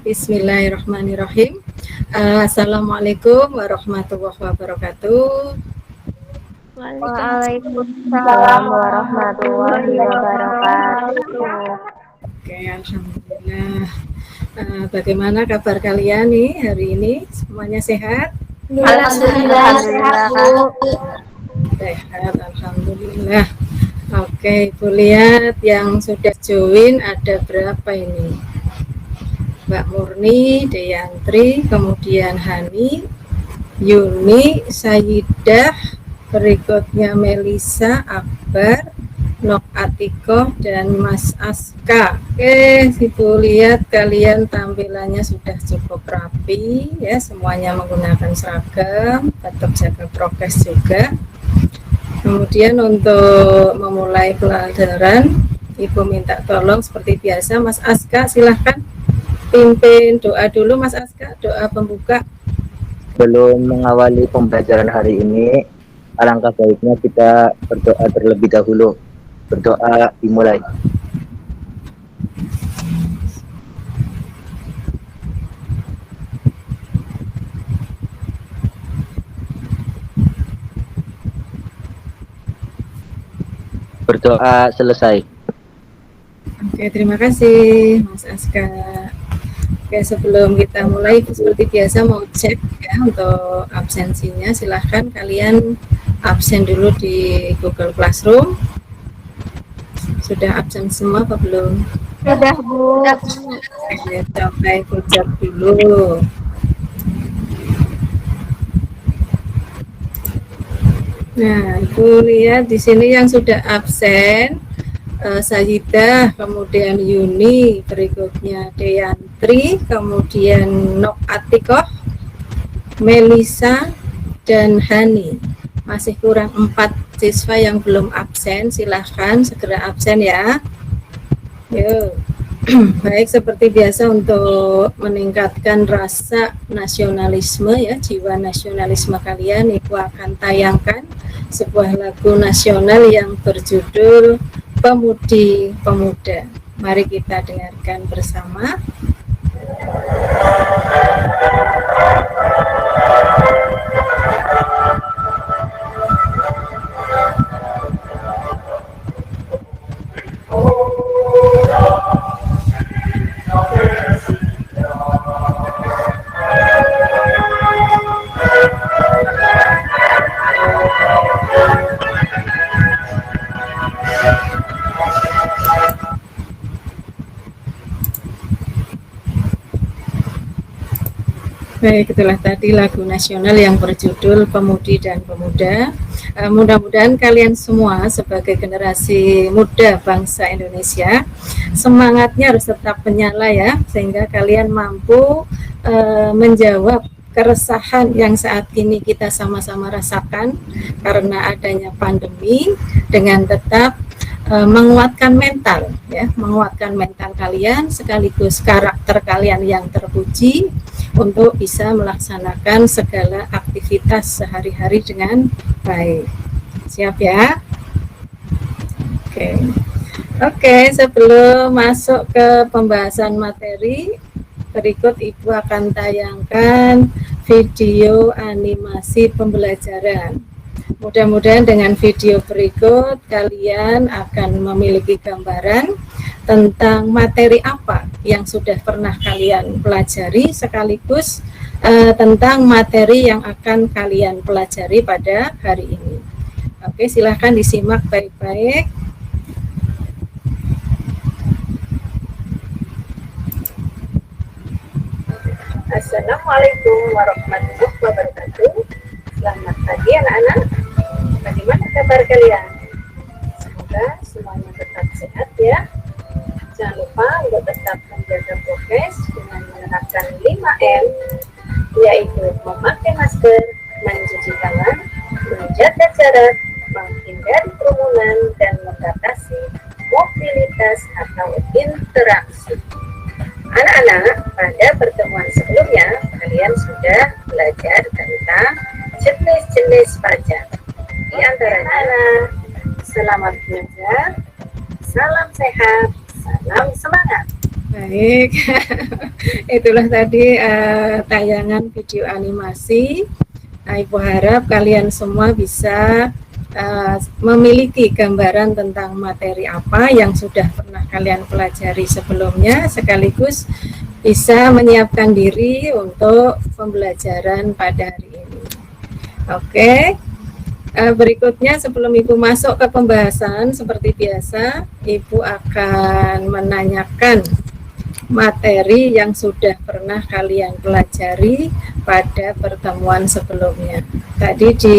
Bismillahirrahmanirrahim. Assalamualaikum warahmatullahi wabarakatuh. Waalaikumsalam warahmatullahi wabarakatuh. Oke, alhamdulillah. Bagaimana kabar kalian nih hari ini? Semuanya sehat? Alhamdulillah sehat, Bu. Sehat, alhamdulillah. Oke, Ibu lihat yang sudah join ada berapa ini? Mbak Murni, Deyantri, kemudian Hani, Yuni, Sayyidah, berikutnya Melisa, Akbar, Nok Atiko, dan Mas Aska. Oke, Ibu lihat kalian tampilannya sudah cukup rapi ya, semuanya menggunakan seragam, tetap jaga prokes juga. Kemudian untuk memulai pelajaran, Ibu minta tolong seperti biasa Mas Aska, silahkan pimpin doa dulu Mas Aska, doa pembuka. Sebelum mengawali pembelajaran hari ini, alangkah baiknya kita berdoa terlebih dahulu. Berdoa dimulai. Berdoa selesai. Oke, terima kasih Mas Aska. Oke, sebelum kita mulai seperti biasa mau cek ya untuk absensinya, silahkan kalian absen dulu di Google Classroom. Sudah absen semua apa belum? Sudah, Bu. Oke, sampai ucap dulu. Nah, Ibu lihat di sini yang sudah absen, Sayyidah, kemudian Yuni, berikutnya Deyantri, kemudian Nok Atikoh, Melisa, dan Hani. Masih kurang 4 siswa yang belum absen, silahkan segera absen ya. Yuk. Baik, seperti biasa untuk meningkatkan rasa nasionalisme ya, jiwa nasionalisme kalian, Ibu akan tayangkan sebuah lagu nasional yang berjudul Pemudi Pemuda. Mari kita dengarkan bersama. Baik, itulah tadi lagu nasional yang berjudul Pemudi dan Pemuda. Mudah-mudahan kalian semua sebagai generasi muda bangsa Indonesia, semangatnya harus tetap menyala ya, sehingga kalian mampu menjawab keresahan yang saat ini kita sama-sama rasakan karena adanya pandemi, dengan tetap menguatkan mental ya, menguatkan mental kalian sekaligus karakter kalian yang terpuji untuk bisa melaksanakan segala aktivitas sehari-hari dengan baik. Siap ya? Oke, sebelum masuk ke pembahasan materi, berikut Ibu akan tayangkan video animasi pembelajaran. Mudah-mudahan dengan video berikut kalian akan memiliki gambaran tentang materi apa yang sudah pernah kalian pelajari, sekaligus tentang materi yang akan kalian pelajari pada hari ini. Oke, silahkan disimak baik-baik. Assalamualaikum warahmatullahi wabarakatuh. Selamat pagi anak-anak. Bagaimana kabar kalian? Semoga semuanya tetap sehat ya. Jangan lupa untuk tetap menjaga prokes dengan menerapkan 5M, yaitu memakai masker, mencuci tangan, menjaga jarak, menghindari kerumunan, dan membatasi mobilitas atau interaksi. Anak-anak, pada pertemuan sebelumnya kalian sudah belajar tentang jenis-jenis pajak. Di antaranya, selamat belajar, salam sehat, salam semangat. Baik, itulah tadi tayangan video animasi. Ibu harap kalian semua bisa memiliki gambaran tentang materi apa yang sudah pernah kalian pelajari sebelumnya, sekaligus bisa menyiapkan diri untuk pembelajaran pada hari ini. Oke, berikutnya sebelum Ibu masuk ke pembahasan, seperti biasa, Ibu akan menanyakan materi yang sudah pernah kalian pelajari pada pertemuan sebelumnya. Tadi di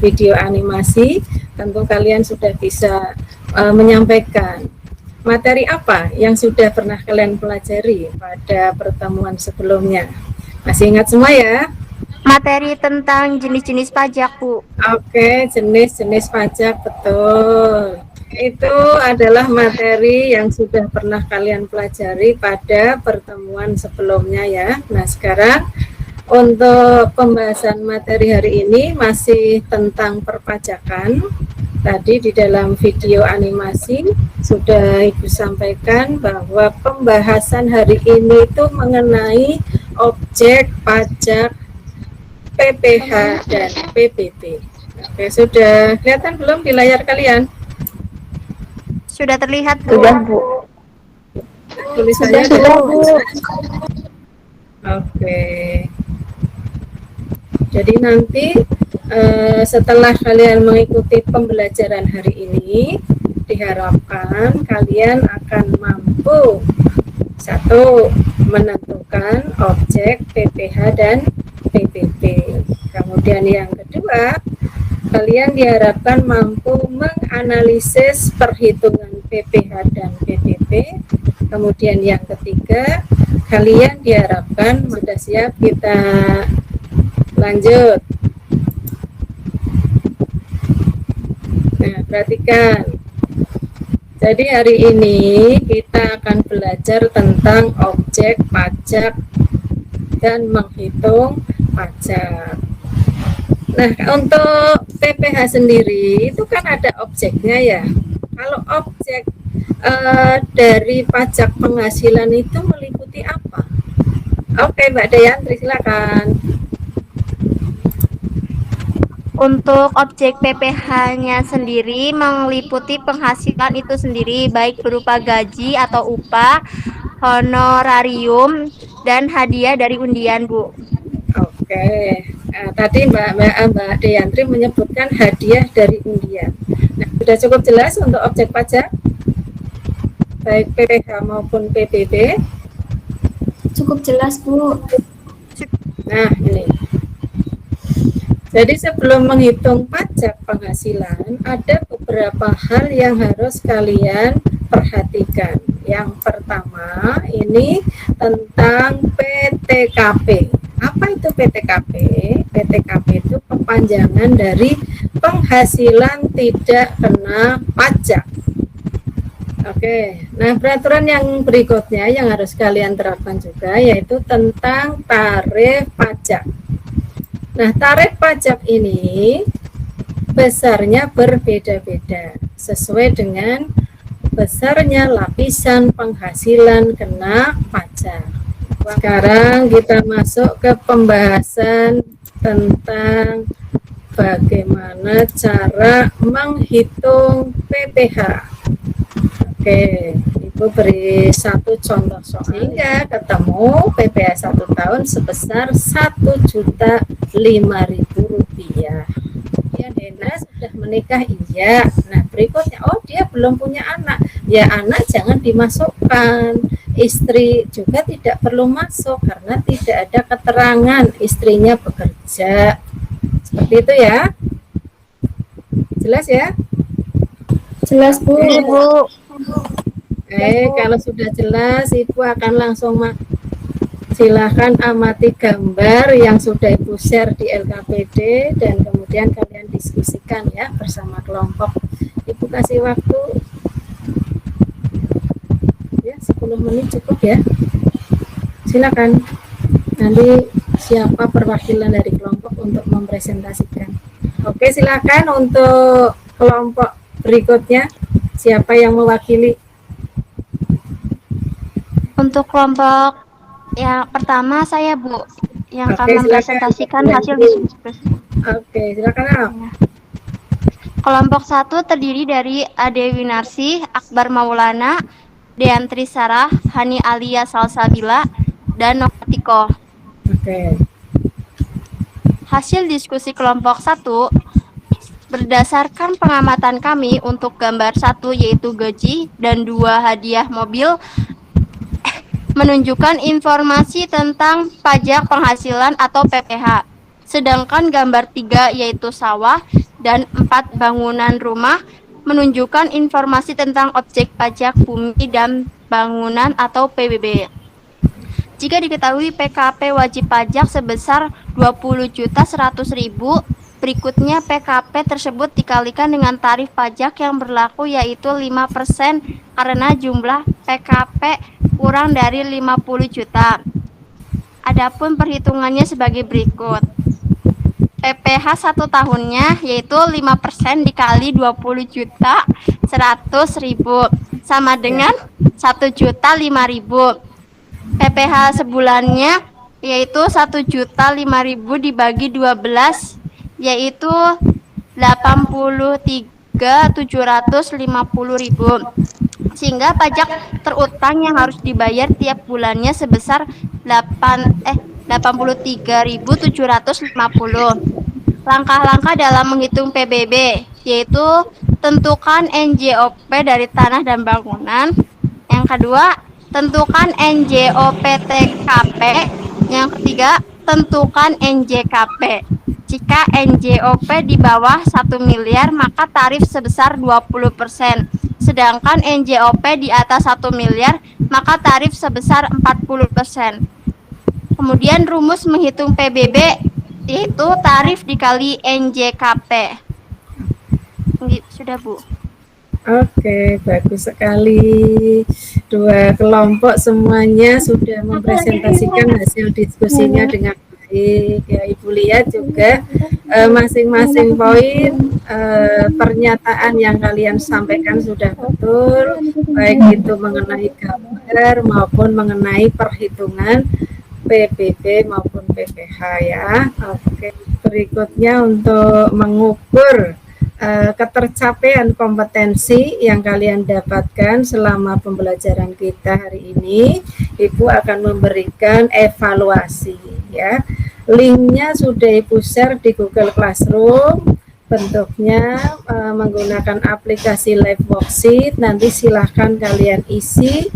video animasi tentu kalian sudah bisa menyampaikan materi apa yang sudah pernah kalian pelajari pada pertemuan sebelumnya. Masih ingat semua ya? Materi tentang jenis-jenis pajak, Bu. Oke, jenis-jenis pajak, betul. Itu adalah materi yang sudah pernah kalian pelajari pada pertemuan sebelumnya ya. Nah, sekarang untuk pembahasan materi hari ini masih tentang perpajakan. Tadi di dalam video animasi sudah Ibu sampaikan bahwa pembahasan hari ini itu mengenai objek pajak PPh dan PPP. Oke, sudah kelihatan belum di layar kalian? Sudah terlihat, Bu. Sudah, Bu. Tulisannya Sudah, Bu. Oke. Jadi nanti setelah kalian mengikuti pembelajaran hari ini, diharapkan kalian akan mampu satu, menentukan objek PPh dan PPP. Kemudian yang kedua, kalian diharapkan mampu menganalisis perhitungan PPh dan PPP. Kemudian yang ketiga, kalian diharapkan sudah siap, kita lanjut. Nah, perhatikan. Jadi hari ini kita akan belajar tentang objek pajak dan menghitung pajak. Nah, untuk PPh sendiri itu kan ada objeknya ya. Kalau objek dari pajak penghasilan itu meliputi apa? Oke, Mbak Dayantri, silakan. Untuk objek PPh-nya sendiri meliputi penghasilan itu sendiri, baik berupa gaji atau upah, honorarium, dan hadiah dari undian, Bu. Oke, tadi Mbak Dayantri menyebutkan hadiah dari undian. Nah, sudah cukup jelas untuk objek pajak, baik PPh maupun PPP? Cukup jelas, Bu. Nah, ini. Jadi sebelum menghitung pajak penghasilan, ada beberapa hal yang harus kalian perhatikan. Yang pertama, ini tentang PTKP. Apa itu PTKP? PTKP itu kepanjangan dari penghasilan tidak kena pajak. Oke, nah peraturan yang berikutnya yang harus kalian terapkan juga yaitu tentang tarif pajak. Nah, tarif pajak ini besarnya berbeda-beda sesuai dengan besarnya lapisan penghasilan kena pajak. Sekarang kita masuk ke pembahasan tentang bagaimana cara menghitung PPh. Oke, Ibu beri satu contoh soal sehingga ketemu PPh 1 tahun sebesar Rp1.005.000. Ya, Dena sudah menikah, iya. Nah, berikutnya, oh dia belum punya anak. Ya, anak jangan dimasukkan. Istri juga tidak perlu masuk karena tidak ada keterangan istrinya bekerja. Seperti itu ya. Jelas ya? Jelas, Bu. Bu. Kalau sudah jelas, Ibu akan langsung silahkan amati gambar yang sudah Ibu share di LKPD dan kemudian kalian diskusikan ya bersama kelompok. Ibu kasih waktu ya 10 menit cukup ya. Silakan. Nanti siapa perwakilan dari kelompok untuk mempresentasikan. Oke, silakan untuk kelompok berikutnya. Siapa yang mewakili? Untuk kelompok yang pertama saya Bu, yang akan Oke, silakan. mempresentasikan hasil diskusi. Oke, silakan Al. Kelompok 1 terdiri dari Ade Winarsi, Akbar Maulana, Deantri Sarah, Hani Alia Salsabila, dan Nokatiko. Oke. Hasil diskusi kelompok 1 berdasarkan pengamatan kami untuk gambar 1 yaitu gaji dan 2 hadiah mobil menunjukkan informasi tentang pajak penghasilan atau PPH. Sedangkan gambar 3 yaitu sawah dan 4 bangunan rumah menunjukkan informasi tentang objek pajak bumi dan bangunan atau PBB. Jika diketahui PKP wajib pajak sebesar 20.100.000, berikutnya PKP tersebut dikalikan dengan tarif pajak yang berlaku yaitu 5% karena jumlah PKP kurang dari 50 juta. Adapun perhitungannya sebagai berikut. PPH 1 tahunnya yaitu 5% dikali 20.100.000 sama dengan 1.005.000. PPH sebulannya yaitu 1.005.000 dibagi 12 yaitu 83.750.000. Sehingga pajak terutang yang harus dibayar tiap bulannya sebesar 83.750. Langkah-langkah dalam menghitung PBB yaitu tentukan NJOP dari tanah dan bangunan. Yang kedua, tentukan NJOP TKP. Yang ketiga, tentukan NJKP. Jika NJOP di bawah 1 miliar, maka tarif sebesar 20%. Sedangkan NJOP di atas 1 miliar, maka tarif sebesar 40%. Kemudian rumus menghitung PBB yaitu tarif dikali NJKP. Sudah Bu. Oke, bagus sekali. Dua kelompok semuanya sudah mempresentasikan hasil diskusinya dengan baik. Ya, Ibu lihat juga masing-masing poin pernyataan yang kalian sampaikan sudah betul, baik itu mengenai gambar maupun mengenai perhitungan PBB maupun PPH ya. Oke, berikutnya untuk mengukur ketercapaian kompetensi yang kalian dapatkan selama pembelajaran kita hari ini, Ibu akan memberikan evaluasi ya. Linknya sudah Ibu share di Google Classroom, bentuknya menggunakan aplikasi Live Worksheet. Nanti silahkan kalian isi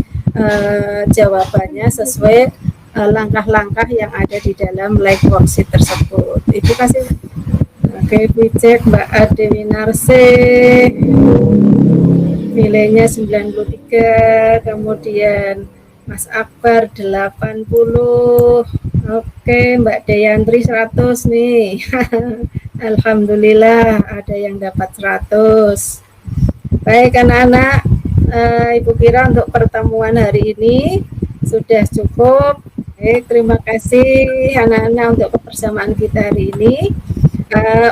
jawabannya sesuai langkah-langkah yang ada di dalam Live Worksheet tersebut. Ibu kasih. Oke, Ibu cek Mbak Ade Winarsi, nilainya 93, kemudian Mas Akbar 80. Oke, Mbak Dayantri 100 nih. Alhamdulillah ada yang dapat 100. Baik anak-anak, Ibu kira untuk pertemuan hari ini sudah cukup. Baik, terima kasih anak-anak untuk kebersamaan kita hari ini.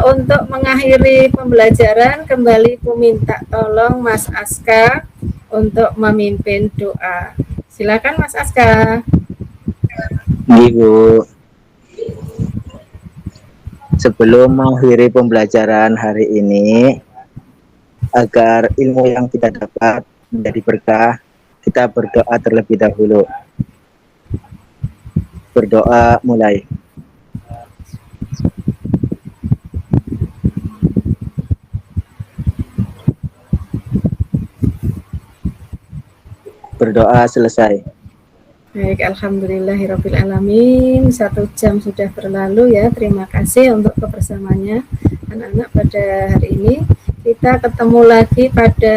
Untuk mengakhiri pembelajaran, kembali Ibu minta tolong Mas Aska untuk memimpin doa. Silakan Mas Aska. Ibu, sebelum mengakhiri pembelajaran hari ini, agar ilmu yang kita dapat menjadi berkah, kita berdoa terlebih dahulu. Berdoa mulai. Berdoa selesai. Baik, alhamdulillahirrabbilalamin. 1 jam sudah berlalu ya. Terima kasih untuk kebersamaannya anak-anak pada hari ini. Kita ketemu lagi pada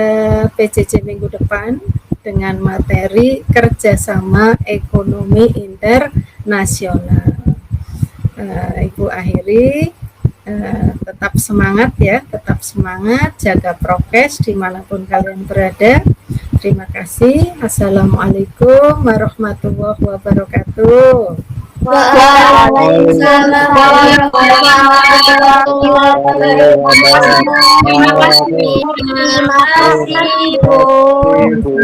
PJJ minggu depan dengan materi kerjasama ekonomi internasional. Ibu akhiri, tetap semangat ya, tetap semangat, jaga prokes dimanapun kalian berada. Terima kasih. Assalamualaikum warahmatullahi wabarakatuh. Waalaikumsalam warahmatullahi wabarakatuh. Terima kasih Bu.